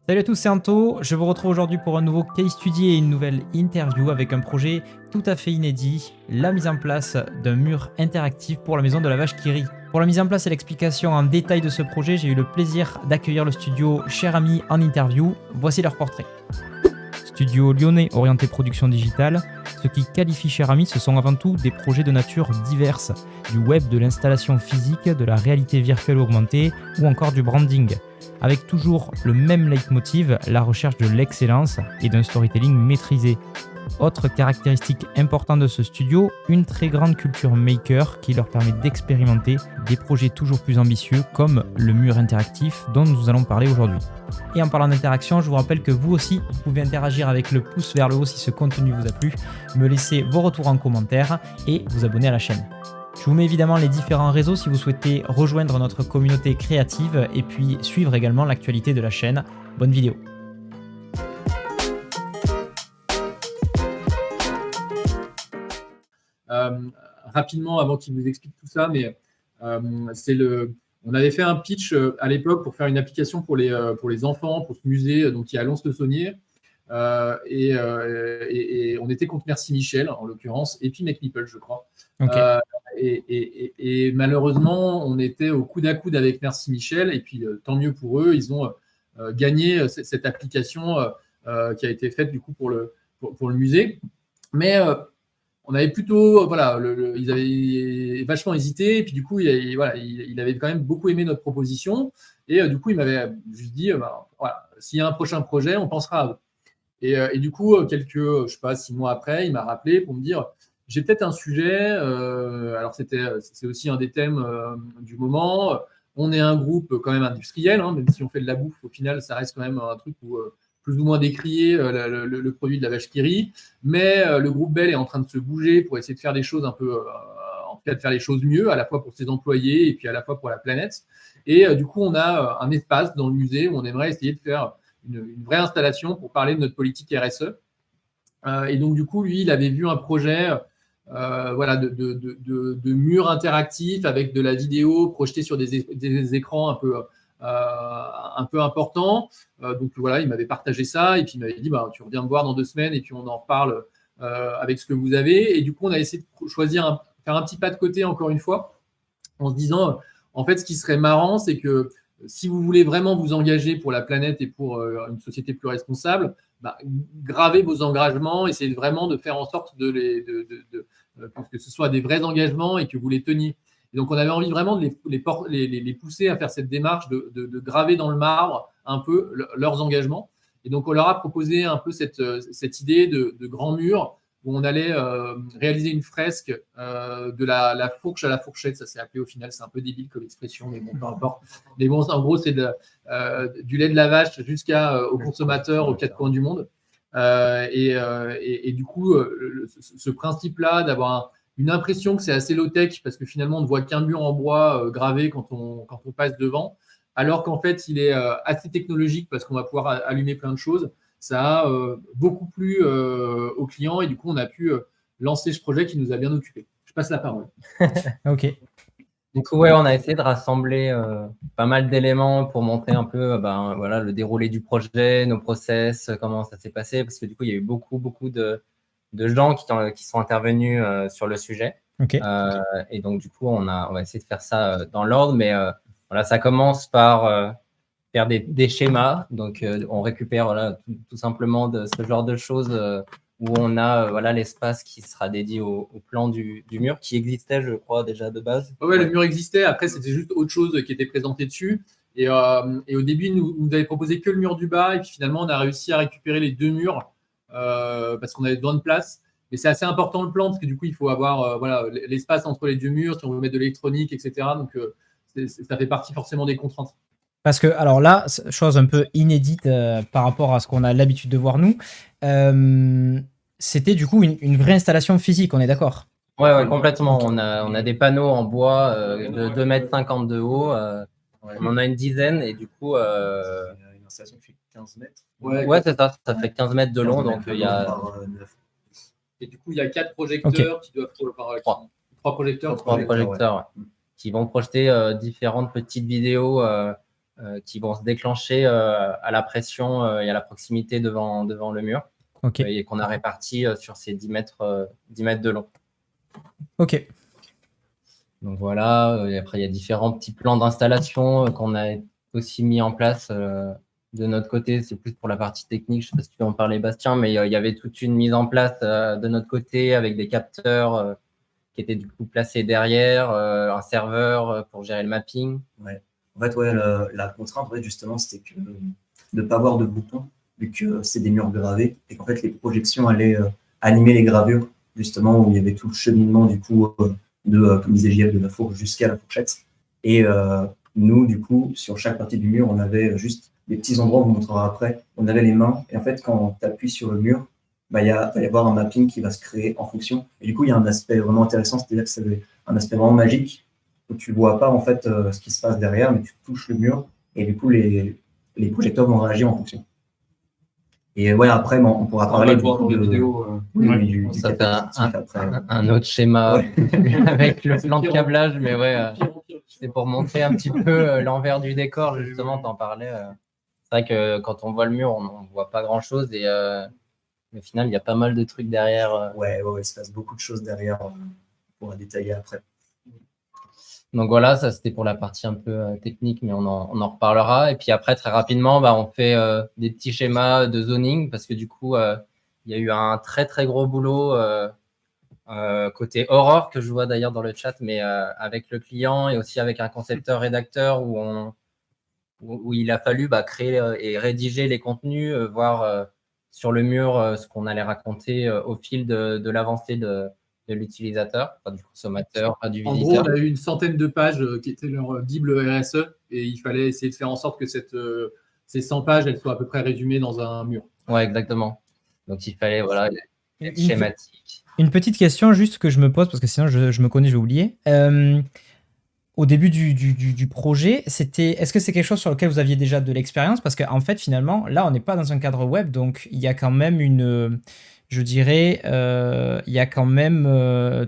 Salut à tous, c'est Anto. Je vous retrouve aujourd'hui pour un nouveau case study et une nouvelle interview avec un projet tout à fait inédit, la mise en place d'un mur interactif pour la maison de la vache qui rit. Pour la mise en place et l'explication en détail de ce projet, j'ai eu le plaisir d'accueillir le studio Cher Ami en interview. Voici leur portrait. Studio lyonnais orienté production digitale, ce qui qualifie Cher Ami, ce sont avant tout des projets de nature diverse, du web, de l'installation physique, de la réalité virtuelle augmentée ou encore du branding, avec toujours le même leitmotiv, la recherche de l'excellence et d'un storytelling maîtrisé. Autre caractéristique importante de ce studio, une très grande culture maker qui leur permet d'expérimenter des projets toujours plus ambitieux comme le mur interactif dont nous allons parler aujourd'hui. Et en parlant d'interaction, je vous rappelle que vous aussi, vous pouvez interagir avec le pouce vers le haut si ce contenu vous a plu, me laisser vos retours en commentaire et vous abonner à la chaîne. Je vous mets évidemment les différents réseaux si vous souhaitez rejoindre notre communauté créative et puis suivre également l'actualité de la chaîne. Bonne vidéo. Rapidement, avant qu'il vous explique tout ça, mais on avait fait un pitch à l'époque pour faire une application pour les enfants, pour ce musée donc, qui est à Lons-le-Saunier. Et on était contre Merci Michel, en l'occurrence, et puis McMeeple, je crois. Okay. Et malheureusement, on était au coude à coude avec Merci Michel, et puis tant mieux pour eux, ils ont gagné cette application qui a été faite du coup pour le musée. Mais on avait plutôt, voilà, ils avaient vachement hésité, et puis du coup, il avait quand même beaucoup aimé notre proposition, et du coup, il m'avait juste dit, voilà, s'il y a un prochain projet, on pensera à vous. Et du coup, je sais pas, 6 mois après, il m'a rappelé pour me dire, j'ai peut-être un sujet, alors c'est aussi un des thèmes du moment. On est un groupe quand même industriel, hein, même si on fait de la bouffe, au final, ça reste quand même un truc où plus ou moins décrié le produit de la vache qui rit. Mais le groupe Bell est en train de se bouger pour essayer de faire des choses un peu, en tout cas de faire les choses mieux, à la fois pour ses employés et puis à la fois pour la planète. Et du coup, on a un espace dans le musée où on aimerait essayer de faire une vraie installation pour parler de notre politique RSE. Et donc, du coup, lui, il avait vu un projet voilà, de murs interactifs avec de la vidéo projetée sur des écrans un peu importants. Donc, voilà, il m'avait partagé ça et puis il m'avait dit, tu reviens me voir dans 2 semaines et puis on en reparle avec ce que vous avez. Et du coup, on a essayé de faire un petit pas de côté encore une fois en se disant, en fait, ce qui serait marrant, c'est que si vous voulez vraiment vous engager pour la planète et pour une société plus responsable, gravez vos engagements, essayez vraiment de faire en sorte que ce soit des vrais engagements et que vous les teniez. Et donc, on avait envie vraiment de les pousser à faire cette démarche de graver dans le marbre un peu leurs engagements. Et donc, on leur a proposé un peu cette idée de grand mur où on allait réaliser une fresque de la fourche à la fourchette. Ça s'est appelé au final, c'est un peu débile comme expression, mais bon, peu importe. Mais bon, en gros, c'est du lait de la vache jusqu'au consommateur aux 4 coins du monde. Et du coup, ce principe-là d'avoir une impression que c'est assez low-tech, parce que finalement, on ne voit qu'un mur en bois gravé quand on passe devant, alors qu'en fait, il est assez technologique parce qu'on va pouvoir allumer plein de choses. Ça a beaucoup plu aux clients et du coup, on a pu lancer ce projet qui nous a bien occupés. Je passe la parole. Ok. Du coup, ouais, on a essayé de rassembler pas mal d'éléments pour montrer un peu voilà, le déroulé du projet, nos process, comment ça s'est passé, parce que du coup, il y a eu beaucoup de gens qui sont intervenus sur le sujet. Okay. Et donc, du coup, on va essayer de faire ça dans l'ordre, mais voilà, ça commence par faire des schémas. Donc, on récupère voilà, tout simplement de ce genre de choses où on a voilà, l'espace qui sera dédié au plan du mur, qui existait, je crois, déjà de base. Ouais, le mur existait. Après, c'était juste autre chose qui était présenté dessus. Et au début, nous avait proposé que le mur du bas. Et puis finalement, on a réussi à récupérer les 2 murs parce qu'on avait besoin de place. Mais c'est assez important le plan parce que du coup, il faut avoir voilà, l'espace entre les 2 murs, si on veut mettre de l'électronique, etc. Donc, ça fait partie forcément des contraintes. Parce que, alors là, chose un peu inédite par rapport à ce qu'on a l'habitude de voir nous, c'était du coup une vraie installation physique, on est d'accord? Ouais, complètement. On a des panneaux en bois de 2,50 m de haut. On en a une dizaine et du coup… Une installation qui fait 15 mètres. Ouais, c'est ça. Ça fait 15 mètres de long. Donc, il y a… Et du coup, il y a 4 projecteurs qui doivent… 3 projecteurs. 3 projecteurs qui vont projeter différentes petites vidéos qui vont se déclencher à la pression et à la proximité devant le mur. Ok. Et qu'on a réparti sur ces 10 mètres de long. Ok. Donc voilà, et après il y a différents petits plans d'installation qu'on a aussi mis en place de notre côté. C'est plus pour la partie technique, je ne sais pas si tu veux en parler Bastien, mais il y avait toute une mise en place de notre côté avec des capteurs qui étaient du coup placés derrière, un serveur pour gérer le mapping. Ouais. En fait, ouais, la contrainte, ouais, justement, c'était que de ne pas avoir de boutons, vu que c'est des murs gravés, et qu'en fait, les projections allaient animer les gravures, justement, où il y avait tout le cheminement, du coup, comme disait JF, de la fourche jusqu'à la fourchette. Et nous, du coup, sur chaque partie du mur, on avait juste des petits endroits, on vous montrera après, on avait les mains, et en fait, quand tu appuies sur le mur, bah, va y avoir un mapping qui va se créer en fonction. Et du coup, il y a un aspect vraiment intéressant, c'est-à-dire que c'est un aspect vraiment magique, où tu ne vois pas en fait ce qui se passe derrière, mais tu touches le mur, et du coup, les projecteurs vont réagir en fonction. Et ouais, après, bon, on pourra parler de vidéo. du Ça fait après. un autre schéma Ouais. avec le plan de câblage, mais ouais, c'est pour montrer un petit peu l'envers du décor, justement, t'en parlais. C'est vrai que quand on voit le mur, on ne voit pas grand-chose, et au final, il y a pas mal de trucs derrière. Ouais, il se passe beaucoup de choses derrière, on pourra détailler après. Donc voilà, ça c'était pour la partie un peu technique, mais on en reparlera. Et puis après, très rapidement, on fait des petits schémas de zoning, parce que du coup, il y a eu un très très gros boulot côté horreur, que je vois d'ailleurs dans le chat, mais avec le client et aussi avec un concepteur-rédacteur où il a fallu créer et rédiger les contenus, voir sur le mur ce qu'on allait raconter au fil de l'avancée de l'utilisateur, du consommateur, du En visiteur. gros, on a eu une centaine de pages qui étaient leur Bible RSE et il fallait essayer de faire en sorte que ces 100 pages elles soient à peu près résumées dans un mur. Ouais, exactement. Donc il fallait être schématique. Une petite question juste que je me pose, parce que sinon je me connais, je vais oublier. Au début du projet, est-ce que c'est quelque chose sur lequel vous aviez déjà de l'expérience? Parce qu'en fait, finalement, là, on n'est pas dans un cadre web, donc il y a quand même je dirais, il y a quand même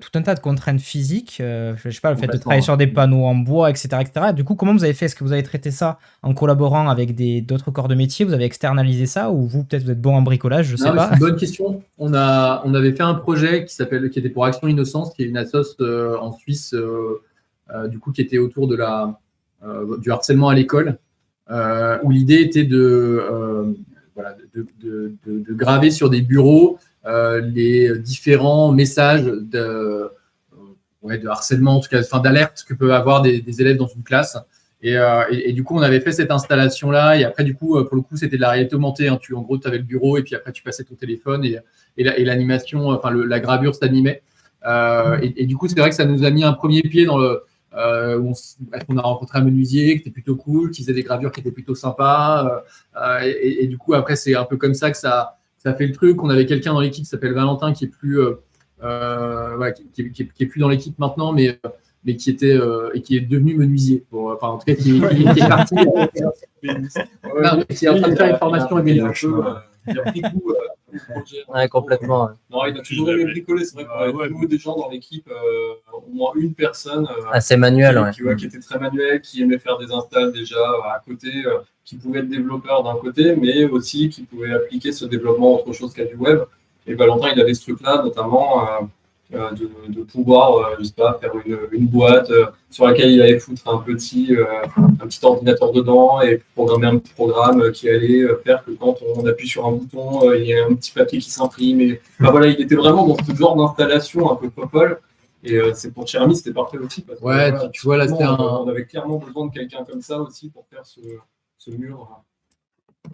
tout un tas de contraintes physiques. Je sais pas, le fait de travailler sur des panneaux en bois, etc., etc. Du coup, comment vous avez fait? Est-ce que vous avez traité ça en collaborant avec d'autres corps de métier? Vous avez externalisé ça? Ou vous, peut-être, vous êtes bon en bricolage? Je sais pas. C'est une bonne question. On avait fait un projet qui était pour Action Innocence, qui est une assoce en Suisse, du coup, qui était autour du harcèlement à l'école, où l'idée était de graver sur des bureaux les différents messages de harcèlement, en tout cas, d'alerte que peuvent avoir des élèves dans une classe. Et du coup, on avait fait cette installation-là. Et après, du coup, pour le coup, c'était de la réalité augmentée. Hein. En gros, tu avais le bureau et puis après, tu passais ton téléphone et l'animation, la gravure s'animait. Et du coup, c'est vrai que ça nous a mis un premier pied dans le. On a rencontré un menuisier qui était plutôt cool, qui faisait des gravures qui étaient plutôt sympas. Et du coup, après, c'est un peu comme ça que ça fait le truc. On avait quelqu'un dans l'équipe qui s'appelle Valentin, qui est plus qui est plus dans l'équipe maintenant, mais qui était et qui est devenu menuisier. Bon, enfin, en tout cas, qui est parti. Qui est en train de faire une formation à Bélier. Il a pris goût au projet. Ouais, complètement. Non, il a toujours aimé bricoler. C'est vrai qu'on avait des gens dans l'équipe, au moins une personne. Assez manuel, qui était très manuel, qui aimait faire des installs déjà à côté, qui pouvait être développeur d'un côté, mais aussi qui pouvait appliquer ce développement à autre chose qu'à du web. Et Valentin, il avait ce truc-là, notamment de pouvoir, je sais pas, faire une boîte sur laquelle il allait foutre un petit ordinateur dedans et programmer un petit programme qui allait faire que quand on appuie sur un bouton, il y a un petit papier qui s'imprime. Et voilà, il était vraiment dans ce genre d'installation un peu popole. Et c'est pour Chermi, c'était parfait aussi. Parce que, tu vois, là, on avait clairement besoin de quelqu'un comme ça aussi pour faire ce mur.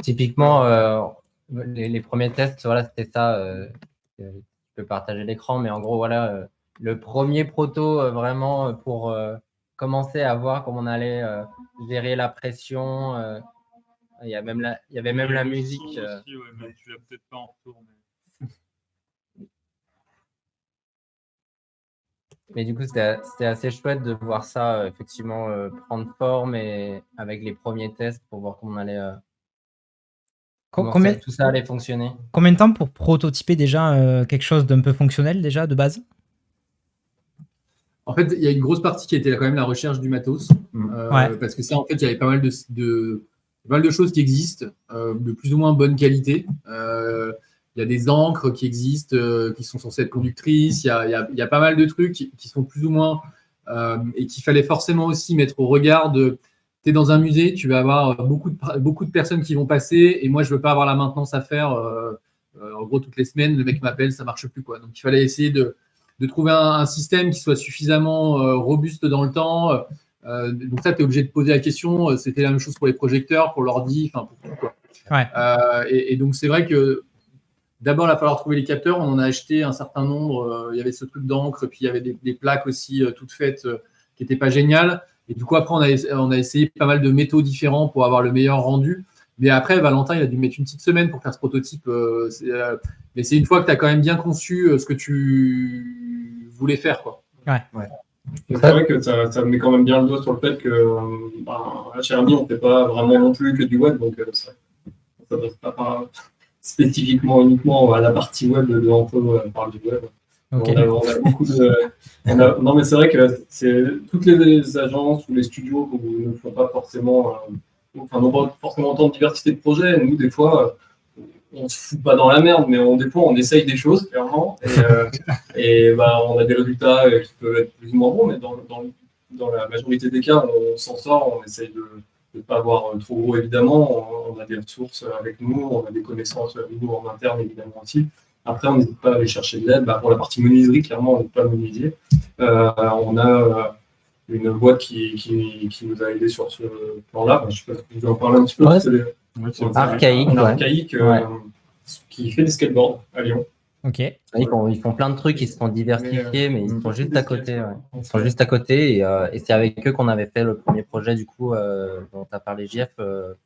Typiquement, les premiers tests, c'était ça. Je peux partager l'écran, mais en gros, le premier proto vraiment pour commencer à voir comment on allait gérer la pression. Il y avait même la musique. Aussi, mais tu l'as peut-être pas en retour. Mais du coup, c'était assez chouette de voir ça effectivement prendre forme et avec les premiers tests pour voir comment on allait. Tout ça allait fonctionner. Combien de temps pour prototyper déjà quelque chose d'un peu fonctionnel déjà de base? En fait, il y a une grosse partie qui a été quand même la recherche du matos. Ouais. Parce que ça, en fait, il y avait pas mal de choses qui existent, de plus ou moins bonne qualité. Il y a des encres qui existent, qui sont censées être conductrices. Il y a pas mal de trucs qui sont plus ou moins et qu'il fallait forcément aussi mettre au regard de. Tu es dans un musée, tu vas avoir beaucoup de personnes qui vont passer et moi, je veux pas avoir la maintenance à faire. En gros, toutes les semaines, le mec m'appelle, ça marche plus, quoi. Donc, il fallait essayer de trouver un système qui soit suffisamment robuste dans le temps. Donc ça, tu es obligé de poser la question. C'était la même chose pour les projecteurs, pour l'ordi, enfin pour tout, quoi. Ouais. Et donc, c'est vrai que d'abord, il va falloir trouver les capteurs. On en a acheté un certain nombre. Il y avait ce truc d'encre, puis il y avait des plaques aussi toutes faites qui n'étaient pas géniales. Et du coup, après, on a essayé pas mal de métaux différents pour avoir le meilleur rendu. Mais après, Valentin, il a dû mettre une petite semaine pour faire ce prototype. Mais c'est une fois que tu as quand même bien conçu ce que tu voulais faire, quoi. C'est vrai que ça met quand même bien le doigt sur le fait que à Cherny, on ne fait pas vraiment non plus que du web. Donc, ça ne s'adresse pas spécifiquement uniquement à la partie web de Anto parle du web. Ok. On a beaucoup de. Non, mais c'est vrai que toutes les agences ou les studios ne font pas forcément. N'ont pas forcément autant de diversité de projets. Nous, des fois, on se fout pas dans la merde, mais des fois, on essaye des choses, clairement. Et on a des résultats qui peuvent être plus ou moins bons, mais dans la majorité des cas, on s'en sort. On essaye de ne pas avoir trop gros, évidemment. On a des ressources avec nous, on a des connaissances avec nous en interne, évidemment aussi. Après, on n'hésite pas à aller chercher de l'aide. Pour la partie menuiserie, clairement, on n'est pas menuisier. On a une boîte qui nous a aidés sur ce plan-là. Je sais pas si tu veux en parler un petit peu. Ouais. C'est Archaïque, un ouais. Archaïque qui fait des skateboards à Lyon. Ok. Ils font plein de trucs, ils se sont diversifiés, mais ils sont juste à côté. Ouais. Ils sont juste à côté et c'est avec eux qu'on avait fait le premier projet du coup dont tu as parlé JF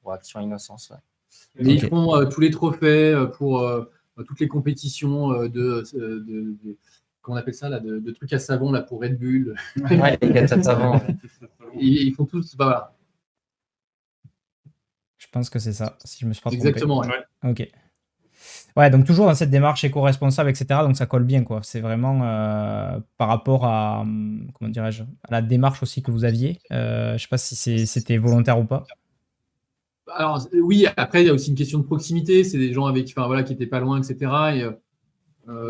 pour Action Innocence. Ouais. Et ils font tous les trophées pour toutes les compétitions comment on appelle ça là, de trucs à savon là, pour Red Bull. Ouais, les gars de savon. Ils font tous. Voilà. Je pense que c'est ça, si je me suis pas trompé. Exactement. Ouais. Ok. Ouais, donc toujours dans cette démarche éco-responsable, etc. Donc ça colle bien, quoi. C'est vraiment par rapport à, comment dirais-je, à la démarche aussi que vous aviez. Je sais pas si c'était volontaire ou pas. Alors oui, après il y a aussi une question de proximité. C'est des gens avec, qui étaient pas loin, etc. Et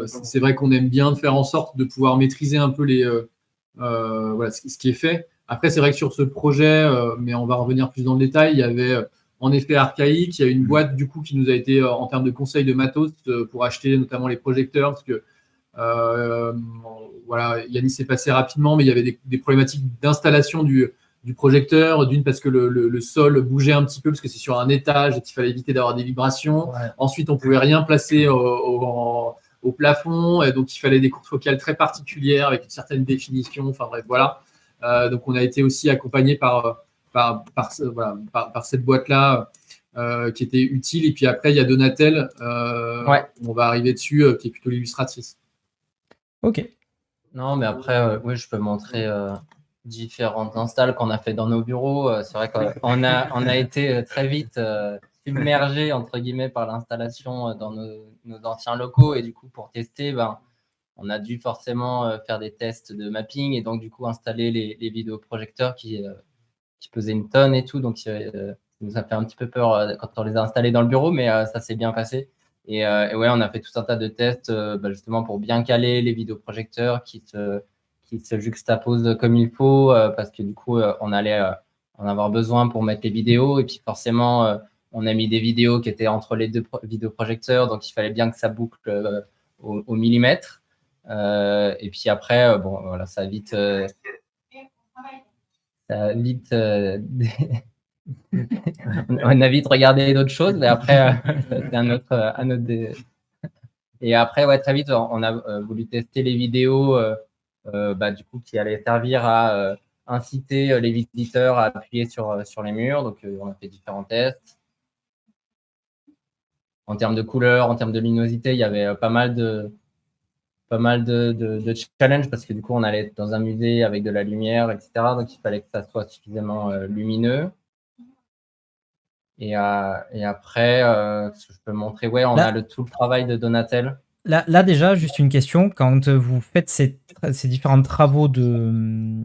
c'est vrai qu'on aime bien faire en sorte de pouvoir maîtriser un peu ce qui est fait. Après, c'est vrai que sur ce projet, mais on va revenir plus dans le détail, il y avait en effet Archaïque. Il y a une boîte du coup qui nous a été en termes de conseils de matos pour acheter notamment les projecteurs parce que Yannis s'est passé rapidement, mais il y avait des problématiques d'installation du projecteur, d'une parce que le sol bougeait un petit peu parce que c'est sur un étage et qu'il fallait éviter d'avoir des vibrations. Ouais. Ensuite, on ne pouvait rien placer au plafond, et donc il fallait des courtes focales très particulières avec une certaine définition. Enfin bref, voilà. Donc on a été aussi accompagné par cette boîte-là qui était utile. Et puis après, il y a Donatel, on va arriver dessus, qui est plutôt l'illustratrice. Ok. Non, mais après, oui, je peux montrer différentes installs qu'on a fait dans nos bureaux. C'est vrai qu'on a été très vite submergé, entre guillemets, par l'installation dans nos anciens locaux. Et du coup, pour tester, on a dû forcément faire des tests de mapping et donc, du coup, installer les vidéoprojecteurs qui pesaient une tonne et tout. Donc, ça nous a fait un petit peu peur quand on les a installés dans le bureau, mais ça s'est bien passé. Et ouais, on a fait tout un tas de tests justement pour bien caler les vidéoprojecteurs qui se juxtaposent comme il faut parce que du coup, on allait en avoir besoin pour mettre les vidéos. Et puis forcément, on a mis des vidéos qui étaient entre les deux vidéoprojecteurs, donc il fallait bien que ça boucle au millimètre. Et puis après, ça a vite... on a vite regardé d'autres choses, mais après, c'est un autre Et après, ouais, très vite, on a voulu tester les vidéos du coup, qui allaient servir à inciter les visiteurs à appuyer sur les murs. Donc, on a fait différents tests. En termes de couleur, en termes de luminosité, il y avait pas mal de challenges parce que du coup, on allait dans un musée avec de la lumière, etc. Donc, il fallait que ça soit suffisamment lumineux. Et après, ce que je peux montrer, ouais, on a tout le travail de Donatel Là, déjà, juste une question. Quand vous faites ces différents travaux de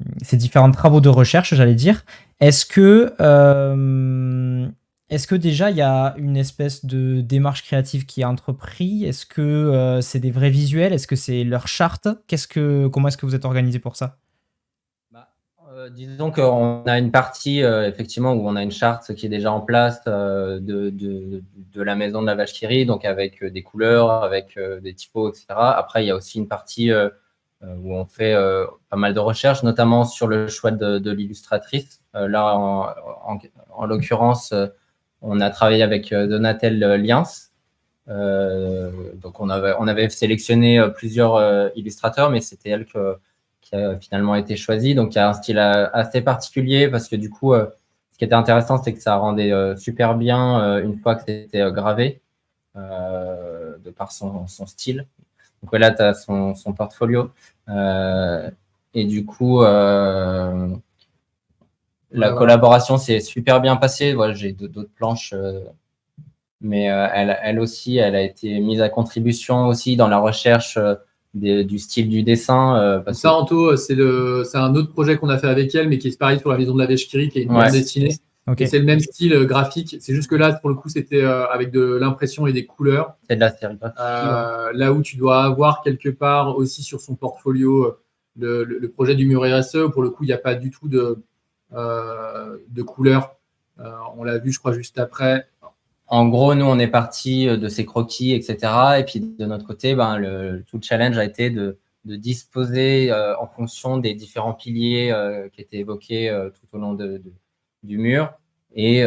recherche, j'allais dire, est-ce que, déjà il y a une espèce de démarche créative qui est entreprise? Est-ce que c'est des vrais visuels? Est-ce que c'est leur charte? Comment est-ce que vous êtes organisé pour ça? Bah, disons qu'on a une partie effectivement où on a une charte qui est déjà en place de la maison de la vache qui rit, donc avec des couleurs, avec des typos, etc. Après, il y a aussi une partie où on fait pas mal de recherches, notamment sur le choix de l'illustratrice. Là, en l'occurrence, on a travaillé avec Donatelle Liens. Donc on avait sélectionné plusieurs illustrateurs, mais c'était elle qui a finalement été choisie. Donc il y a un style assez particulier parce que du coup, ce qui était intéressant, c'est que ça rendait super bien une fois que c'était gravé de par son style. Donc là, tu as son portfolio. Et du coup, la collaboration s'est super bien passée. Voilà, j'ai d'autres planches. Mais elle aussi, elle a été mise à contribution aussi dans la recherche du style du dessin. Parce ça, Anto, c'est un autre projet qu'on a fait avec elle, mais qui est pareil sur la maison de la vache qui rit, qui est une bande dessinée. Okay. Et c'est le même style graphique. C'est juste que là, pour le coup, c'était avec de l'impression et des couleurs. C'est de la sérigraphie. Là où tu dois avoir quelque part aussi sur son portfolio le projet du mur RSE. Pour le coup, il n'y a pas du tout de couleurs. On l'a vu, je crois, juste après. En gros, nous, on est parti de ces croquis, etc. Et puis, de notre côté, tout le challenge a été de disposer en fonction des différents piliers qui étaient évoqués tout au long du mur et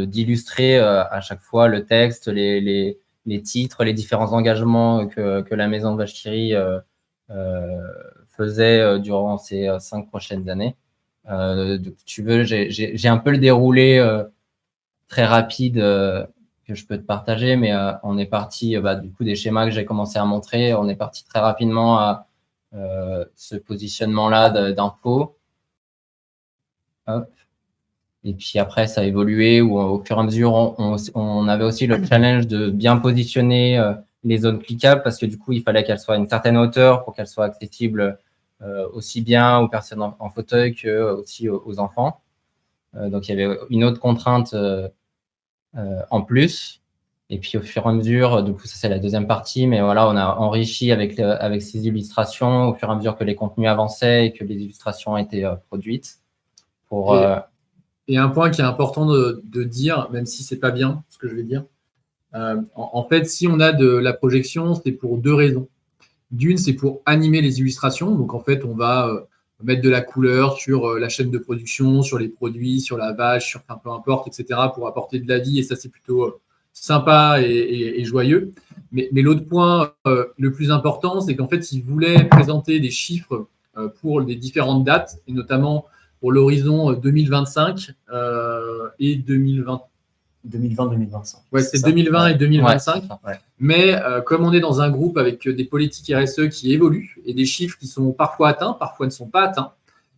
d'illustrer à chaque fois le texte, les titres, les différents engagements que la maison de Vache qui rit faisait durant ces 5 prochaines années. Tu veux, j'ai un peu le déroulé très rapide que je peux te partager, mais on est parti du coup des schémas que j'ai commencé à montrer. On est parti très rapidement à ce positionnement-là d'infos. Hop. Et puis après, ça a évolué où au fur et à mesure, on avait aussi le challenge de bien positionner les zones cliquables parce que du coup, il fallait qu'elles soient à une certaine hauteur pour qu'elles soient accessibles aussi bien aux personnes en fauteuil que aussi aux enfants. Donc, il y avait une autre contrainte en plus. Et puis, au fur et à mesure, du coup, ça, c'est la deuxième partie, mais voilà, on a enrichi avec ces illustrations au fur et à mesure que les contenus avançaient et que les illustrations étaient produites. Et un point qui est important de dire, même si c'est pas bien ce que je vais dire, en fait, si on a de la projection, c'est pour 2 raisons. D'une, c'est pour animer les illustrations. Donc, en fait, on va mettre de la couleur sur la chaîne de production, sur les produits, sur la vache, sur peu importe, etc., pour apporter de la vie. Et ça, c'est plutôt sympa et joyeux. Mais l'autre point le plus important, c'est qu'en fait, ils voulaient présenter des chiffres pour les différentes dates, et notamment pour l'horizon 2025 et 2020. 2020-2025. Ouais, c'est 2020 et 2025. Ouais. Mais comme on est dans un groupe avec des politiques RSE qui évoluent et des chiffres qui sont parfois atteints, parfois ne sont pas atteints,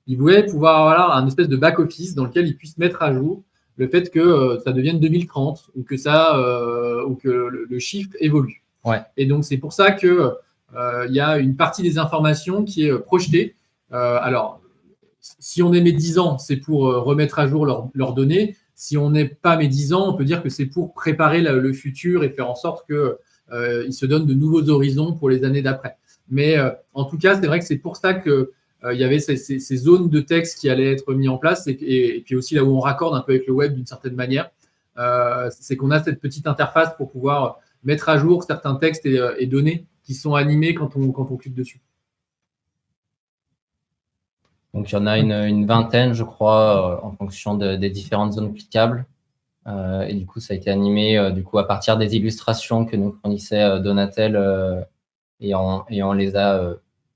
ils voulaient pouvoir avoir un espèce de back-office dans lequel ils puissent mettre à jour le fait que ça devienne 2030 ou que le chiffre évolue. Ouais. Et donc, c'est pour ça qu'il y a une partie des informations qui est projetée. Alors, si on est médisant, c'est pour remettre à jour leurs données. Si on n'est pas médisant, on peut dire que c'est pour préparer le futur et faire en sorte qu'ils se donnent de nouveaux horizons pour les années d'après. Mais en tout cas, c'est vrai que c'est pour ça qu'il y avait ces zones de texte qui allaient être mises en place et puis aussi là où on raccorde un peu avec le web d'une certaine manière, c'est qu'on a cette petite interface pour pouvoir mettre à jour certains textes et données qui sont animés quand on clique dessus. Donc, il y en a une vingtaine, je crois, en fonction des différentes zones cliquables. Et du coup, ça a été animé du coup, à partir des illustrations que nous fournissait Donatelle et on les a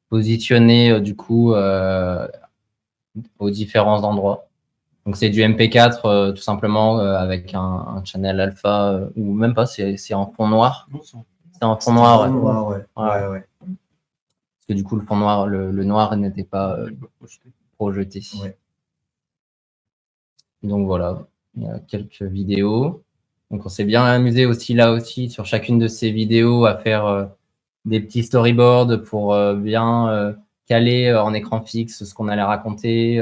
positionnés du coup aux différents endroits. Donc, c'est du MP4 tout simplement avec un channel alpha ou même pas, c'est en fond noir. C'est en fond noir. Ouais. Parce que du coup, le fond noir, le noir n'était pas projeté. Ouais. Donc voilà, il y a quelques vidéos. Donc on s'est bien amusé aussi là aussi sur chacune de ces vidéos à faire des petits storyboards pour bien caler en écran fixe ce qu'on allait raconter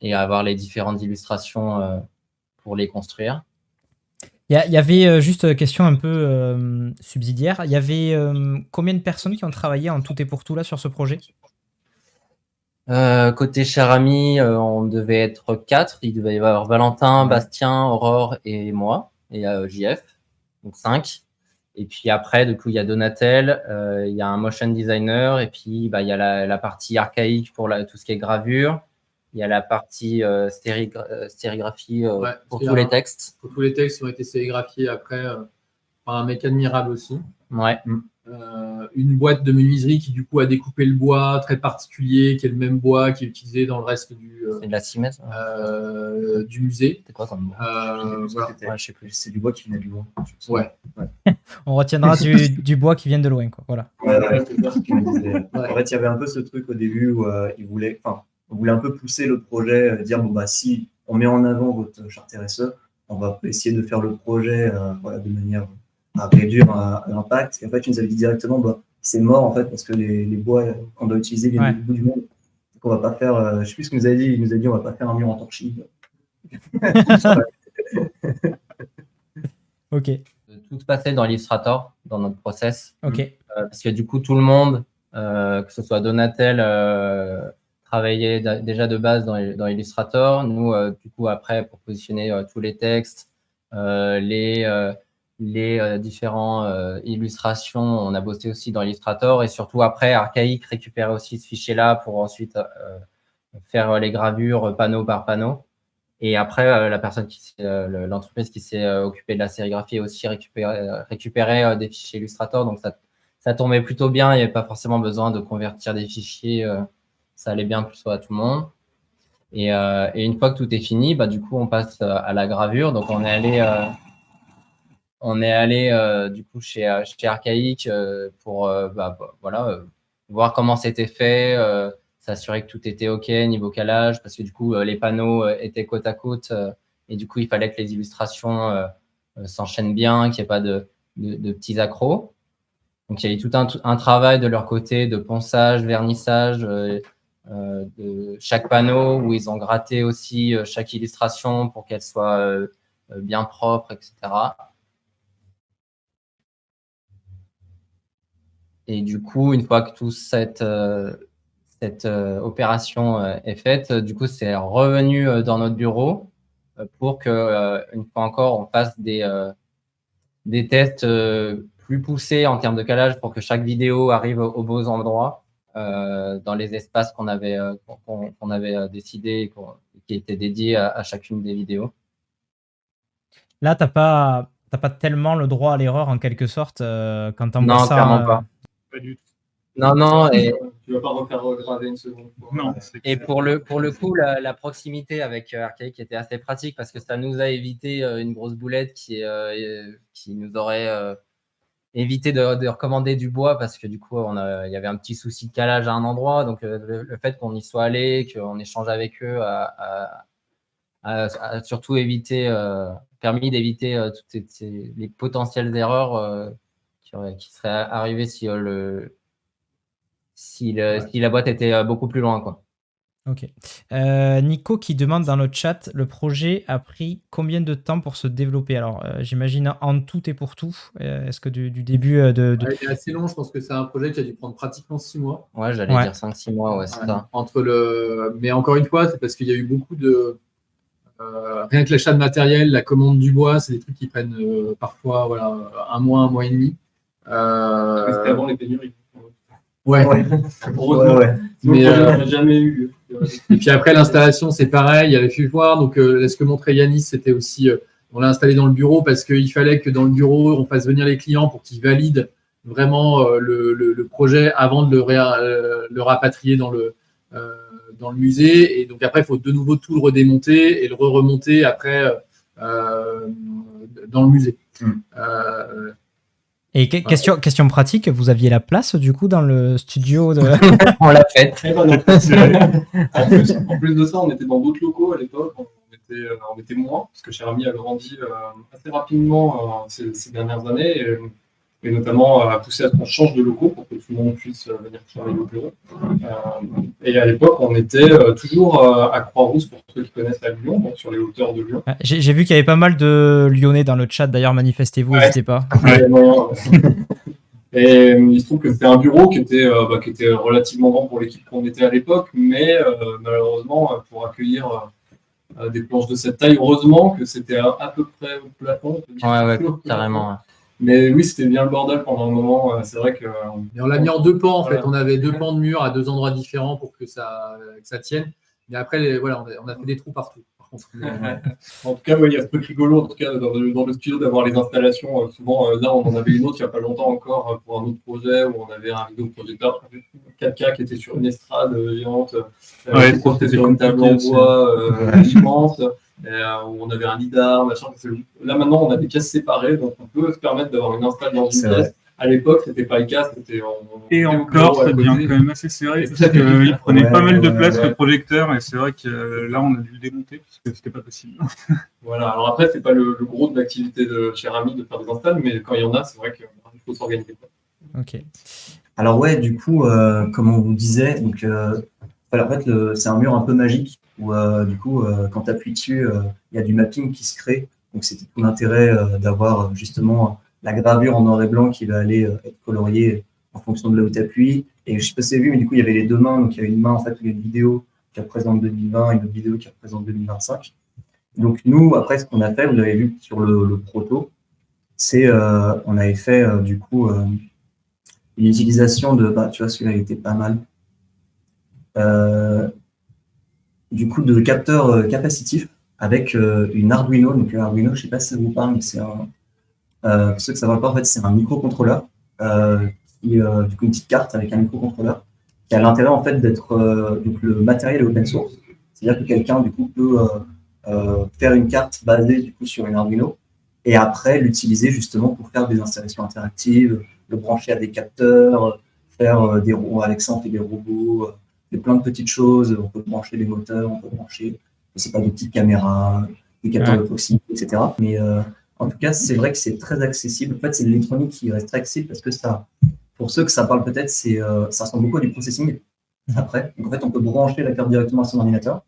et avoir les différentes illustrations pour les construire. Il y avait juste question un peu subsidiaire. Il y avait combien de personnes qui ont travaillé en tout et pour tout là sur ce projet? Côté cher ami, on devait être 4. Il devait y avoir Valentin, Bastien, Aurore et moi, et JF, donc 5. Et puis après, du coup, il y a Donatel, il y a un motion designer, et puis il y a la partie archaïque pour tout ce qui est gravure. Il y a la partie stérigraphie pour tous les textes. Pour tous les textes qui ont été sérigraphiés après par un mec admirable aussi. Ouais. Une boîte de menuiserie qui du coup a découpé le bois très particulier, qui est le même bois qui est utilisé dans le reste c'est de la cimette, du musée. C'était quoi comme bois Voilà. Ouais, je sais plus. C'est du bois qui venait du loin. Ouais. On retiendra du bois qui vient de loin, quoi. Voilà. C'est ça qu'il me disait. En fait, il y avait un peu ce truc au début où on voulait un peu pousser le projet, dire bon bah si on met en avant votre charte RSE, on va essayer de faire le projet de manière à réduire l'impact. Et en fait, ils nous avaient dit directement bah c'est mort en fait parce que les bois qu'on doit utiliser viennent du bout du monde. Donc on va pas faire, je sais plus ce qu'il nous a dit. Il nous a dit on va pas faire un mur en torchis. Ok. Tout se passait dans Illustrator, dans notre process. Ok. Parce que du coup, tout le monde, que ce soit Donatel, travaillait déjà de base dans Illustrator. Nous, du coup, après, pour positionner tous les textes, les différentes illustrations, on a bossé aussi dans Illustrator. Et surtout, après, Archaïque récupérait aussi ce fichier-là pour ensuite faire les gravures panneau par panneau. Et après, l'entreprise qui s'est occupée de la sérigraphie a aussi récupéré des fichiers Illustrator. Donc, ça tombait plutôt bien. Il n'y avait pas forcément besoin de convertir des fichiers. Ça allait bien plus à tout le monde. Et une fois que tout est fini, du coup, on passe à la gravure. Donc, on est allé du coup chez Archaïque pour voir comment c'était fait, s'assurer que tout était OK niveau calage, parce que du coup, les panneaux étaient côte à côte et du coup, il fallait que les illustrations s'enchaînent bien, qu'il n'y ait pas de petits accros. Donc, il y a eu tout un travail de leur côté de ponçage, vernissage de chaque panneau, où ils ont gratté aussi chaque illustration pour qu'elle soit bien propre, etc. Et du coup, une fois que toute cette opération est faite, du coup, c'est revenu dans notre bureau pour que, une fois encore, on fasse des tests plus poussés en termes de calage pour que chaque vidéo arrive aux beaux endroits dans les espaces qu'on avait décidé qui étaient dédiés à chacune des vidéos. Là, t'as pas tellement le droit à l'erreur en quelque sorte quand t'envoies ça. Non, clairement pas. Pas du tout. Non, et Tu vas pas refaire regraver une seconde fois. Non. et pour le coup, la proximité avec Archaïque était assez pratique parce que ça nous a évité une grosse boulette qui nous aurait évité de recommander du bois parce que du coup, il y avait un petit souci de calage à un endroit. Donc, le fait qu'on y soit allé, qu'on échange avec eux a surtout permis d'éviter toutes les potentielles erreurs qui seraient arrivées si la boîte était beaucoup plus loin, quoi. Ok. Nico qui demande dans le chat, le projet a pris combien de temps pour se développer? Alors, j'imagine en tout et pour tout. Est-ce que du début de... Ouais, il est assez long. Je pense que c'est un projet qui a dû prendre pratiquement 6 mois. Ouais, j'allais dire 5-6 mois, ouais, c'est ça. Mais encore une fois, c'est parce qu'il y a eu beaucoup de... rien que l'achat de matériel, la commande du bois, c'est des trucs qui prennent parfois un mois et demi. C'était avant les pénuries. Ouais. Ouais. Mais on n'a jamais eu. Et puis après, l'installation, c'est pareil. Il y avait pu voir. Donc, ce que montrait Yanis, c'était aussi, on l'a installé dans le bureau parce qu'il fallait que dans le bureau, on fasse venir les clients pour qu'ils valident vraiment le projet avant de le rapatrier dans le musée. Et donc, après, il faut de nouveau tout le redémonter et le remonter après dans le musée. Et question pratique, vous aviez la place du coup dans le studio de... On l'a fait. En plus de ça, on était dans d'autres locaux à l'époque. On était moins, parce que Cher Ami a grandi assez rapidement ces dernières années. et notamment a poussé à ce qu'on change de locaux pour que tout le monde puisse venir travailler au bureau. Et à l'époque, on était toujours à Croix-Rousse, pour ceux qui connaissent à Lyon, donc sur les hauteurs de Lyon. J'ai vu qu'il y avait pas mal de Lyonnais dans le chat, d'ailleurs, manifestez-vous, n'hésitez pas. Et il se trouve que c'était un bureau qui était relativement grand pour l'équipe qu'on était à l'époque, mais malheureusement, pour accueillir des planches de cette taille, heureusement que c'était à peu près au plafond. Ouais, carrément. Mais oui, c'était bien le bordel pendant un moment. C'est vrai que. Et on l'a mis en 2 pans, en fait. Voilà. On avait 2 pans de mur à 2 endroits différents pour que ça tienne. Mais après, voilà, on a fait des trous partout. Par contre, En tout cas, il y a ce truc rigolo, en tout cas, dans le studio, d'avoir les installations. Souvent, là, on en avait une autre il n'y a pas longtemps encore pour un autre projet où on avait un vidéoprojecteur 4K qui était sur une estrade géante, qui portait sur une table en bois immense, où on avait un lidar, machin. Là, maintenant, on a des pièces séparées, donc on peut se permettre d'avoir une install dans une pièce. À l'époque, c'était pas le cas. Et encore, ça devient quand même assez serré parce qu'il prenait pas mal de place le projecteur et c'est vrai que là, on a dû le démonter parce que c'était pas possible. Voilà. Alors après, c'est pas le gros de l'activité de Cher Ami de faire des installs, mais quand il y en a, c'est vrai qu'il faut s'organiser. Ok. Alors ouais, du coup, comme on vous disait, donc, en fait, c'est un mur un peu magique où du coup, quand tu appuies dessus, il y a du mapping qui se crée. Donc c'était tout l'intérêt d'avoir justement la gravure en noir et blanc qui va aller être coloriée en fonction de là où tu appuies. Et je sais pas si vous avez vu, mais du coup, il y avait les 2 mains. Donc il y a une main en fait où il y a une vidéo qui représente 2020 et une autre vidéo qui représente 2025. Donc nous, après, ce qu'on a fait, vous l'avez vu sur le proto, c'est on avait fait du coup une utilisation de, tu vois, celui-là il était pas mal. Du coup, de capteurs capacitifs avec une Arduino. Donc Arduino, je sais pas si ça vous parle, mais c'est un pour ceux que ça ne va pas, en fait, c'est un microcontrôleur qui du coup une petite carte avec un microcontrôleur qui a l'intérêt en fait d'être donc le matériel est open source, c'est-à-dire que quelqu'un du coup peut faire une carte basée du coup sur une Arduino et après l'utiliser justement pour faire des installations interactives, le brancher à des capteurs, faire des robots. Avec ça on fait des robots, plein de petites choses. On peut brancher des moteurs, on peut brancher, je sais pas, des petites caméras, des capteurs de proximité, etc. Mais en tout cas, c'est vrai que c'est très accessible. En fait, c'est l'électronique qui reste très accessible parce que ça, pour ceux que ça parle peut-être, ça ressemble beaucoup à du processing. Après, donc en fait, on peut brancher la carte directement à son ordinateur,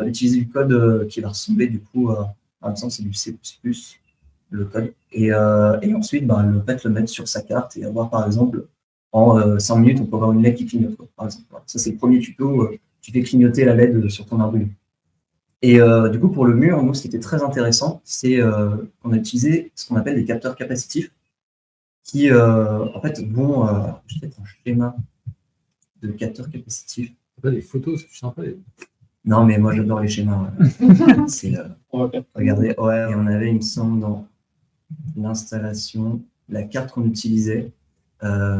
utiliser du code qui va ressembler du coup à c'est du C++, le code, et ensuite, le mettre sur sa carte et avoir par exemple en 5 minutes, on peut avoir une LED qui clignote. Par exemple, voilà. Ça c'est le premier tuto. Tu fais clignoter la LED sur ton Arduino. Et du coup, pour le mur, nous, ce qui était très intéressant, c'est qu'on a utilisé ce qu'on appelle des capteurs capacitifs qui, en fait, vont... je vais peut-être un schéma de capteurs capacitifs. Les photos, c'est sympa. Non, mais moi, j'adore les schémas. C'est, regardez, et on avait, il me semble, dans l'installation, la carte qu'on utilisait,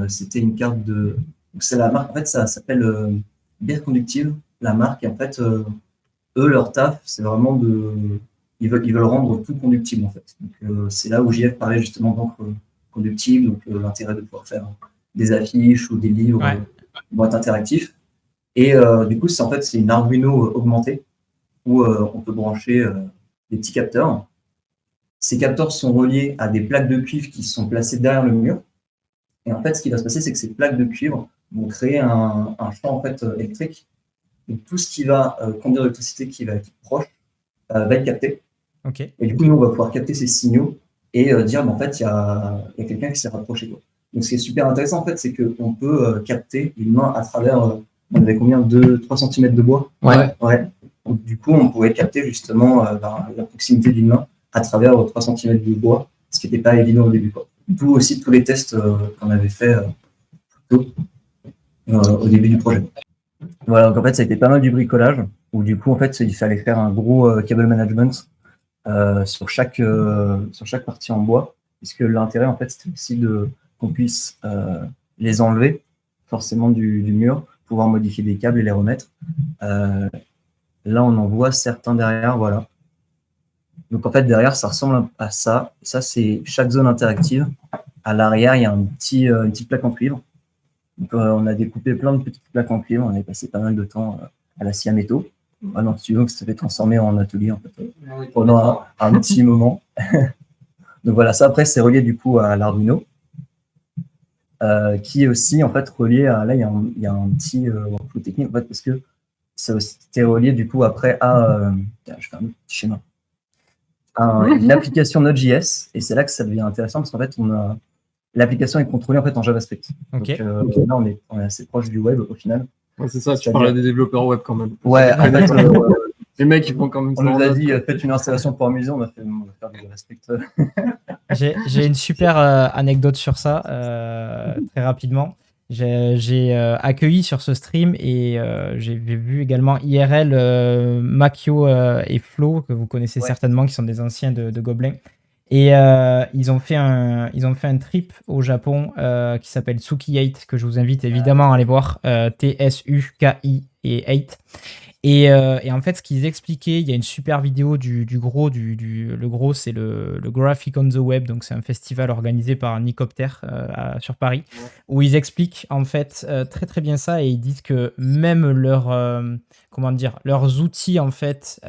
c'était une carte de... Donc, c'est la marque, en fait, ça s'appelle Beer Conductive, la marque, et en fait... eux, leur taf, c'est vraiment ils veulent rendre tout conductible, en fait. Donc, c'est là où JF parlait justement d'encre conductible, donc l'intérêt de pouvoir faire des affiches ou des livres vont être interactifs. Et du coup, c'est une Arduino augmentée où on peut brancher des petits capteurs. Ces capteurs sont reliés à des plaques de cuivre qui sont placées derrière le mur. Et en fait, ce qui va se passer, c'est que ces plaques de cuivre vont créer un champ en fait, électrique. Donc, tout ce qui va conduire l'électricité qui va être proche va être capté. Okay. Et du coup, nous, on va pouvoir capter ces signaux et dire, en fait, il y a quelqu'un qui s'est rapproché. Quoi. Donc, ce qui est super intéressant, en fait, c'est qu'on peut capter une main à travers, on avait combien, 2-3 cm de bois. Ouais. Donc, du coup, on pouvait capter justement la proximité d'une main à travers 3 cm de bois, ce qui n'était pas évident au début. D'où aussi tous les tests qu'on avait fait au début du projet. Voilà, donc en fait, ça a été pas mal du bricolage, où du coup, en fait, il fallait faire un gros cable management sur chaque partie en bois, puisque l'intérêt, en fait, c'était aussi qu'on puisse les enlever, forcément, du mur, pouvoir modifier des câbles et les remettre. Là, on en voit certains derrière, voilà. Donc, en fait, derrière, ça ressemble à ça. Ça, c'est chaque zone interactive. À l'arrière, il y a une petite plaque en cuivre. Donc, on a découpé plein de petites plaques en cuivre. On a passé pas mal de temps à la scie à métaux. Dans le studio, ça s'est fait transformer en atelier en fait, pendant un petit moment. Donc voilà, ça après, c'est relié du coup à l'Arduino. qui est aussi en fait relié à, là il y a un petit workflow technique en fait, parce que ça c'était relié du coup après à, je fais un petit schéma, une application Node.js, et c'est là que ça devient intéressant parce qu'en fait l'application est contrôlée en fait en JavaScript. Ok. Donc là on est assez proche du web au final. Ouais, c'est ça, tu parles à des développeurs web quand même. Ouais, en fait, Les mecs, ils font quand même on nous a dit faites une installation pour amuser, on va faire du JavaScript. J'ai une super anecdote sur ça, très rapidement. J'ai accueilli sur ce stream et j'ai vu également IRL, Makio et Flo, que vous connaissez certainement, qui sont des anciens de Gobelin. Et ils ont fait un trip au Japon qui s'appelle Tsuki8, que je vous invite évidemment à aller voir, TSUKI et 8. Et en fait, ce qu'ils expliquaient, il y a une super vidéo du gros, le gros, c'est le Graphic on the Web, donc c'est un festival organisé par Nicopter sur Paris, où ils expliquent en fait très très bien ça, et ils disent que même leurs outils en fait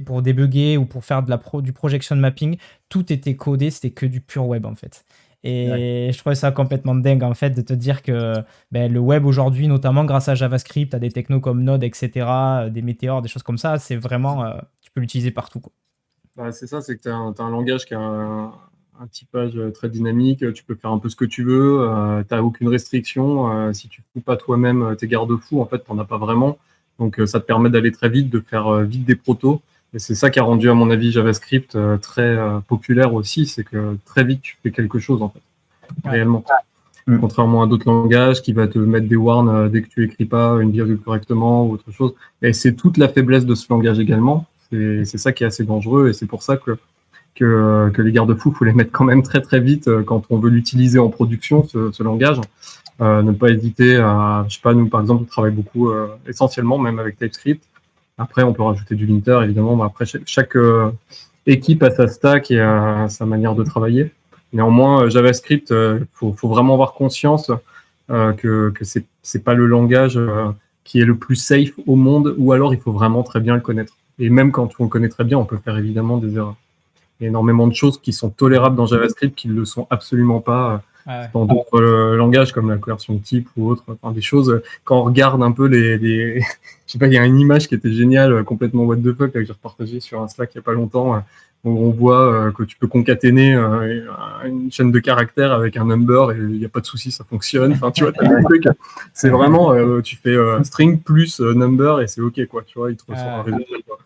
pour débugger ou pour faire du projection mapping, tout était codé, c'était que du pur web en fait. Et je trouvais ça complètement dingue en fait de te dire que le web aujourd'hui, notamment grâce à JavaScript, à des technos comme Node, etc., des météores, des choses comme ça, c'est vraiment, tu peux l'utiliser partout, quoi. Bah, c'est ça, c'est que tu as un langage qui a un typage très dynamique, tu peux faire un peu ce que tu veux, tu n'as aucune restriction. Si tu ne fous pas toi-même tes garde-fous, en fait, tu n'en as pas vraiment. Donc ça te permet d'aller très vite, de faire vite des protos. Et c'est ça qui a rendu, à mon avis, JavaScript très populaire aussi, c'est que très vite, tu fais quelque chose, en fait, réellement. Contrairement à d'autres langages qui va te mettre des warns dès que tu écris pas une virgule correctement ou autre chose. Et c'est toute la faiblesse de ce langage également. C'est ça qui est assez dangereux, et c'est pour ça que les garde-fous, il faut les mettre quand même très très vite quand on veut l'utiliser en production, ce langage. Ne pas hésiter à, je sais pas, nous par exemple, on travaille beaucoup, essentiellement même avec TypeScript. Après, on peut rajouter du linter, évidemment. Mais après, chaque équipe a sa stack et sa manière de travailler. Néanmoins, JavaScript, faut vraiment avoir conscience que c'est pas le langage qui est le plus safe au monde, ou alors il faut vraiment très bien le connaître. Et même quand on le connaît très bien, on peut faire évidemment des erreurs. Il y a énormément de choses qui sont tolérables dans JavaScript qui ne le sont absolument pas dans d'autres langages comme la conversion de type ou autre. Enfin, des choses, quand on regarde un peu je sais pas, il y a une image qui était géniale, complètement what the fuck, que j'ai repartagée sur un Slack il n'y a pas longtemps, où on voit que tu peux concaténer une chaîne de caractères avec un number et il n'y a pas de souci, ça fonctionne. Enfin, tu vois, t'as des trucs. C'est vraiment, tu fais string plus number et c'est OK, quoi. Tu vois, il te ressort un résultat, quoi.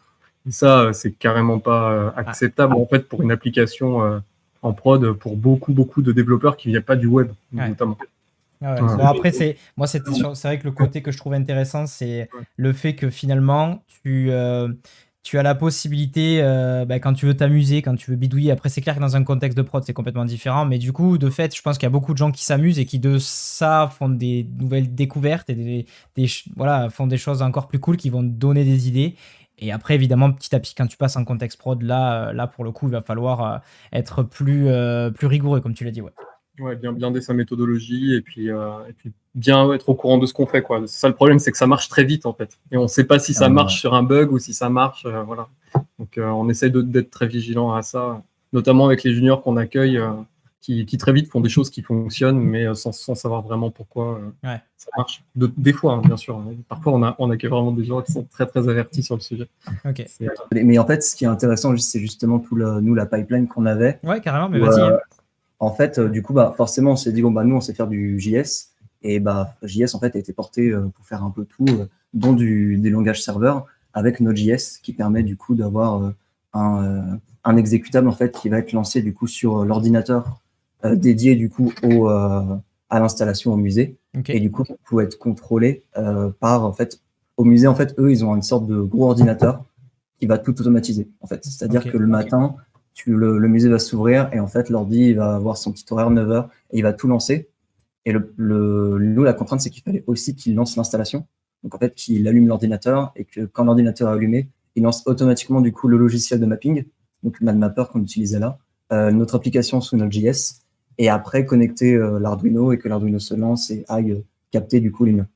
Et ça, c'est carrément pas acceptable en fait pour une application en prod pour beaucoup de développeurs qui viennent pas du web, notamment. Bon, après, c'est vrai que le côté que je trouve intéressant, c'est le fait que finalement, tu as la possibilité, quand tu veux t'amuser, quand tu veux bidouiller. Après, c'est clair que dans un contexte de prod, c'est complètement différent. Mais du coup, de fait, je pense qu'il y a beaucoup de gens qui s'amusent et qui, de ça, font des nouvelles découvertes et font des choses encore plus cool qui vont donner des idées. Et après, évidemment, petit à petit, quand tu passes en contexte prod, là pour le coup, il va falloir être plus rigoureux, comme tu l'as dit. Ouais, bien blinder sa méthodologie et puis bien être au courant de ce qu'on fait, quoi. C'est ça le problème, c'est que ça marche très vite en fait. Et on ne sait pas si ça marche sur un bug ou si ça marche. Voilà. Donc on essaye d'être très vigilant à ça, notamment avec les juniors qu'on accueille qui très vite font des choses qui fonctionnent, mais sans savoir vraiment pourquoi ça marche. Des fois, hein, bien sûr. Parfois, on accueille vraiment des gens qui sont très très avertis sur le sujet. Okay. Mais en fait, ce qui est intéressant, c'est justement la pipeline qu'on avait. Ouais, carrément, mais vas-y. En fait, du coup, forcément, on s'est dit, nous, on sait faire du JS. Et JS, en fait, a été porté pour faire un peu tout, dont des langages serveurs, avec Node.js, qui permet, du coup, d'avoir un exécutable, en fait, qui va être lancé, du coup, sur l'ordinateur dédié, du coup, à l'installation au musée. Okay. Et du coup, pour être contrôlé par, en fait, au musée, en fait, eux, ils ont une sorte de gros ordinateur qui va tout automatiser, en fait. C'est-à-dire que le matin, le musée va s'ouvrir et en fait, l'ordi va avoir son petit horaire 9h et il va tout lancer. Et nous, la contrainte, c'est qu'il fallait aussi qu'il lance l'installation. Donc, en fait, qu'il allume l'ordinateur et que quand l'ordinateur est allumé, il lance automatiquement, du coup, le logiciel de mapping, donc MadMapper qu'on utilisait là, notre application sous Node.js, et après connecter l'Arduino et que l'Arduino se lance et aille capter, du coup, les murs.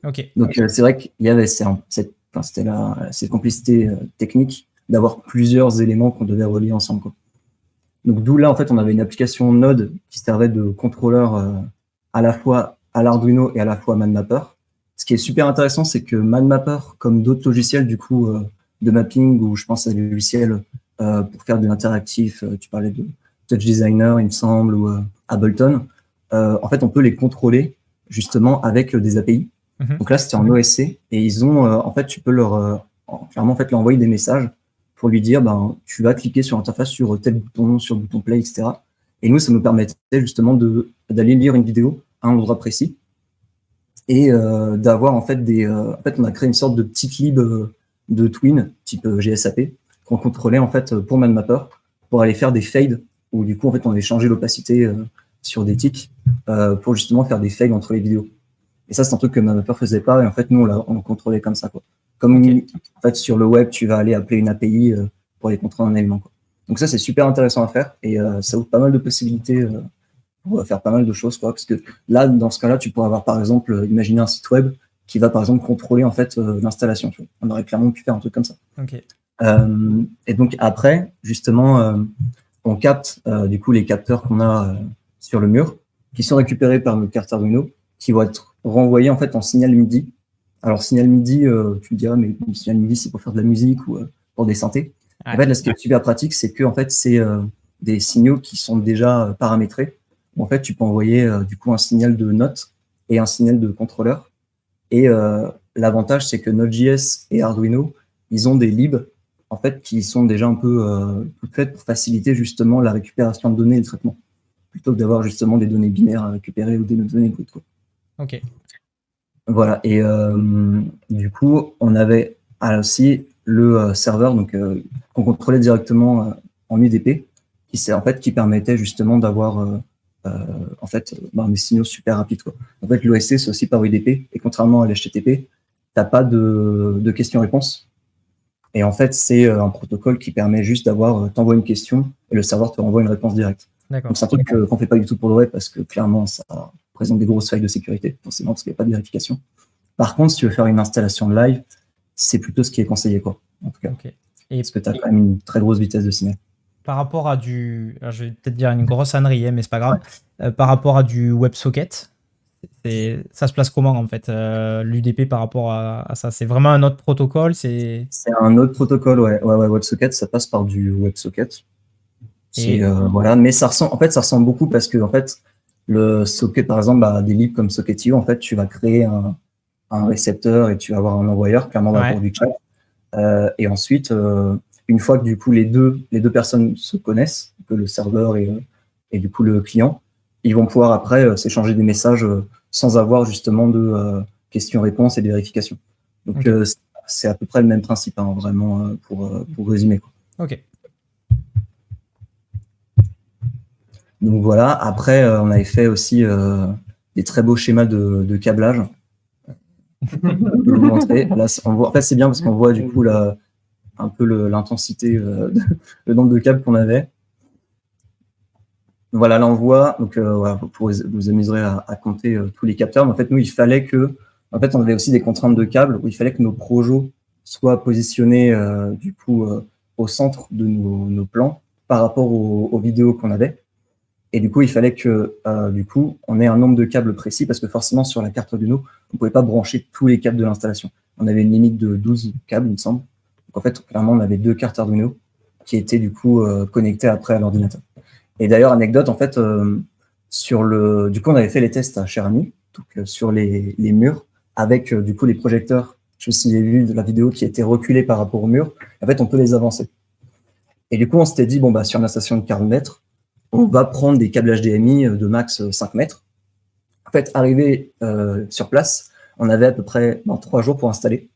Okay. Donc, c'est vrai qu'il y avait cette complicité technique d'avoir plusieurs éléments qu'on devait relier ensemble, quoi. Donc d'où là, en fait, on avait une application Node qui servait de contrôleur à la fois à l'Arduino et à la fois à MadMapper. Ce qui est super intéressant, c'est que MadMapper, comme d'autres logiciels du coup de mapping, ou je pense à des logiciels pour faire de l'interactif, tu parlais de Touch Designer, il me semble, ou Ableton, en fait, on peut les contrôler justement avec des API. Donc là, c'était en OSC, et ils ont, en fait, tu peux clairement en fait, leur envoyer des messages pour lui dire, tu vas cliquer sur l'interface sur tel bouton, sur le bouton play, etc. Et nous, ça nous permettait justement d'aller lire une vidéo à un endroit précis et d'avoir en fait en fait, on a créé une sorte de petite lib de twin type GSAP qu'on contrôlait en fait pour MadMapper pour aller faire des fades où du coup en fait on avait changé l'opacité sur des tics pour justement faire des fades entre les vidéos. Et ça, c'est un truc que MadMapper faisait pas, et en fait, nous, on le contrôlait comme ça, quoi. Comme, en fait, sur le web, tu vas aller appeler une API pour aller contrôler un élément, quoi. Donc ça, c'est super intéressant à faire, et ça ouvre pas mal de possibilités pour faire pas mal de choses, quoi. Parce que là, dans ce cas-là, tu pourrais avoir, par exemple, imaginer un site web qui va, par exemple, contrôler, en fait, l'installation, tu vois. On aurait clairement pu faire un truc comme ça. Et donc, après, justement, on capte, du coup, les capteurs qu'on a sur le mur, qui sont récupérés par notre carte Arduino, qui vont être renvoyés en fait en signal MIDI. Alors signal MIDI, tu me diras, mais signal MIDI c'est pour faire de la musique ou pour des synthés. En fait, là, ce qui est super pratique, c'est que en fait, c'est des signaux qui sont déjà paramétrés. En fait, tu peux envoyer du coup un signal de note et un signal de contrôleur. Et l'avantage, c'est que Node.js et Arduino, ils ont des libs en fait qui sont déjà un peu toutes faites pour faciliter justement la récupération de données et le traitement, plutôt que d'avoir justement des données binaires à récupérer ou des données brutes, quoi. Ok. Voilà, et du coup, on avait aussi le serveur donc qu'on contrôlait directement en UDP, qui permettait justement d'avoir en fait des signaux super rapides, quoi. En fait, l'OSC c'est aussi par UDP, et contrairement à l'HTTP, t'as pas de questions-réponses. Et en fait, c'est un protocole qui permet juste t'envoies une question et le serveur te renvoie une réponse directe. Donc c'est un truc qu'on fait pas du tout pour le web parce que clairement ça présente des grosses failles de sécurité, forcément, parce qu'il n'y a pas de vérification. Par contre, si tu veux faire une installation live, c'est plutôt ce qui est conseillé, quoi, en tout cas. Parce que tu as quand même une très grosse vitesse de signal. Par rapport à alors je vais peut-être dire une grosse ânerie, mais c'est pas grave. Par rapport à du WebSocket, ça se place comment, en fait, l'UDP par rapport à ça? C'est vraiment un autre protocole? C'est un autre protocole, ouais. WebSocket, ça passe par du WebSocket. Voilà, mais ça ressemble beaucoup parce que, en fait, le socket, par exemple, des libs comme Socketio, en fait, tu vas créer un récepteur et tu vas avoir un envoyeur, clairement, pour du chat. Et ensuite, une fois que du coup les deux personnes se connaissent, que le serveur et du coup le client, ils vont pouvoir après s'échanger des messages sans avoir justement de questions-réponses et de vérifications. Donc c'est à peu près le même principe, hein, vraiment, pour résumer, quoi. Ok. Donc voilà, après on avait fait aussi des très beaux schémas de câblage. Je vais vous montrer. Là, en fait, c'est bien parce qu'on voit du coup un peu l'intensité, le nombre de câbles qu'on avait. Voilà, là on voit, donc voilà, vous amuserez à compter tous les capteurs. Mais en fait, nous, il fallait en fait, on avait aussi des contraintes de câbles où il fallait que nos projets soient positionnés du coup au centre de nos plans par rapport aux vidéos qu'on avait. Et du coup, il fallait que du coup, on ait un nombre de câbles précis parce que forcément, sur la carte Arduino, on ne pouvait pas brancher tous les câbles de l'installation. On avait une limite de 12 câbles, il me semble. Donc en fait, clairement, on avait 2 cartes Arduino qui étaient du coup connectées après à l'ordinateur. Et d'ailleurs, anecdote, en fait, du coup, on avait fait les tests à Cher-Ami, donc sur les murs, avec du coup les projecteurs. Je sais pas si vous avez vu de la vidéo qui était reculée par rapport au mur. En fait, on peut les avancer. Et du coup, on s'était dit, sur une installation de 40 mètres, on va prendre des câbles HDMI de max 5 mètres. En fait, arrivé sur place, on avait à peu près 3 jours pour installer.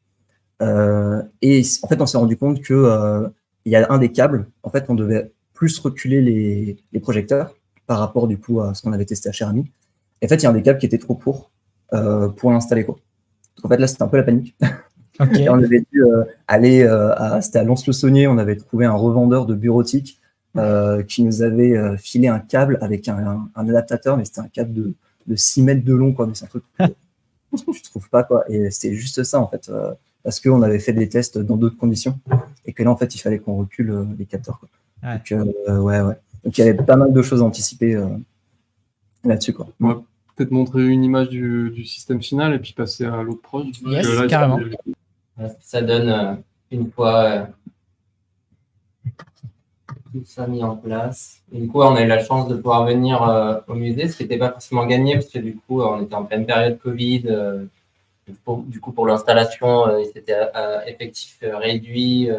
Et en fait, on s'est rendu compte que il y a un des câbles, en fait, on devait plus reculer les projecteurs par rapport du coup à ce qu'on avait testé à Cher-Ami. Et en fait, il y a un des câbles qui était trop court pour l'installer, quoi. Donc en fait, là, c'était un peu la panique. Okay. Et on avait dû aller c'était à Lons-le-Saunier, on avait trouvé un revendeur de bureautique qui nous avait filé un câble avec un adaptateur, mais c'était un câble de 6 mètres de long, quoi. Mais c'est un truc que tu trouves pas, quoi. Et c'était juste ça, en fait, parce qu'on avait fait des tests dans d'autres conditions et que là, en fait, il fallait qu'on recule les capteurs, quoi. Ouais. Donc, ouais. Donc il y avait pas mal de choses à anticiper là-dessus, quoi. Ouais. Peut-être montrer une image du système final et puis passer à l'autre proche. Yes, carrément. Voilà, ça donne une fois tout ça mis en place. Et du coup, on a eu la chance de pouvoir venir au musée, ce qui n'était pas forcément gagné, parce que du coup, on était en pleine période Covid. Du coup, pour l'installation, c'était effectif réduit.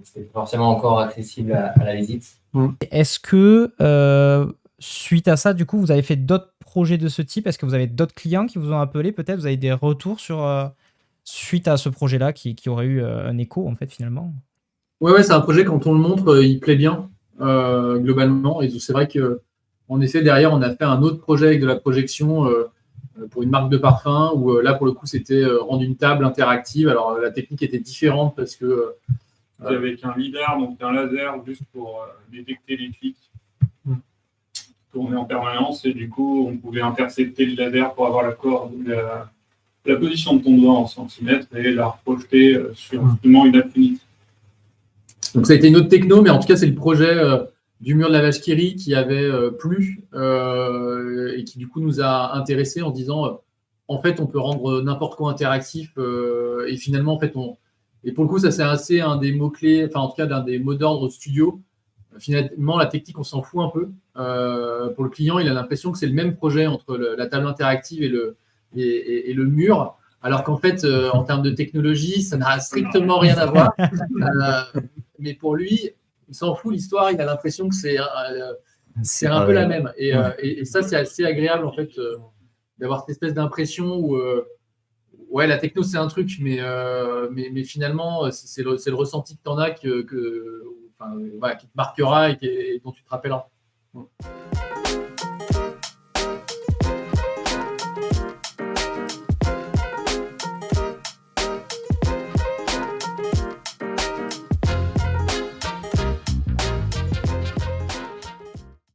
C'était forcément encore accessible à la visite. Est-ce que, suite à ça, du coup, vous avez fait d'autres projets de ce type? Est-ce que vous avez d'autres clients qui vous ont appelé? Peut-être vous avez des retours suite à ce projet-là qui aurait eu un écho, en fait, finalement? Ouais, c'est un projet, quand on le montre, il plaît bien, globalement. Et c'est vrai qu'en effet, derrière, on a fait un autre projet avec de la projection pour une marque de parfum, où là, pour le coup, c'était rendre une table interactive. Alors, la technique était différente parce que... avec un lidar, donc un laser, juste pour détecter les clics qui tournaient en permanence. Et du coup, on pouvait intercepter le laser pour avoir la position de ton doigt en centimètres et la reprojeter sur justement une appli. Donc, ça a été une autre techno, mais en tout cas, c'est le projet du mur de la vache qui rit qui avait plu et qui, du coup, nous a intéressés en disant en fait, on peut rendre n'importe quoi interactif et finalement, en fait, et pour le coup, ça, c'est assez un des mots-clés, enfin, en tout cas, d'un des mots d'ordre studio. Finalement, la technique, on s'en fout un peu. Pour le client, il a l'impression que c'est le même projet entre la table interactive et le mur. Alors qu'en fait, en termes de technologie, ça n'a strictement rien à voir. Mais pour lui, il s'en fout, l'histoire, il a l'impression que c'est un peu la même. Et ça, c'est assez agréable, en fait, d'avoir cette espèce d'impression où, ouais, la techno, c'est un truc, mais finalement, c'est le ressenti que tu en as qui te marquera et dont tu te rappelleras.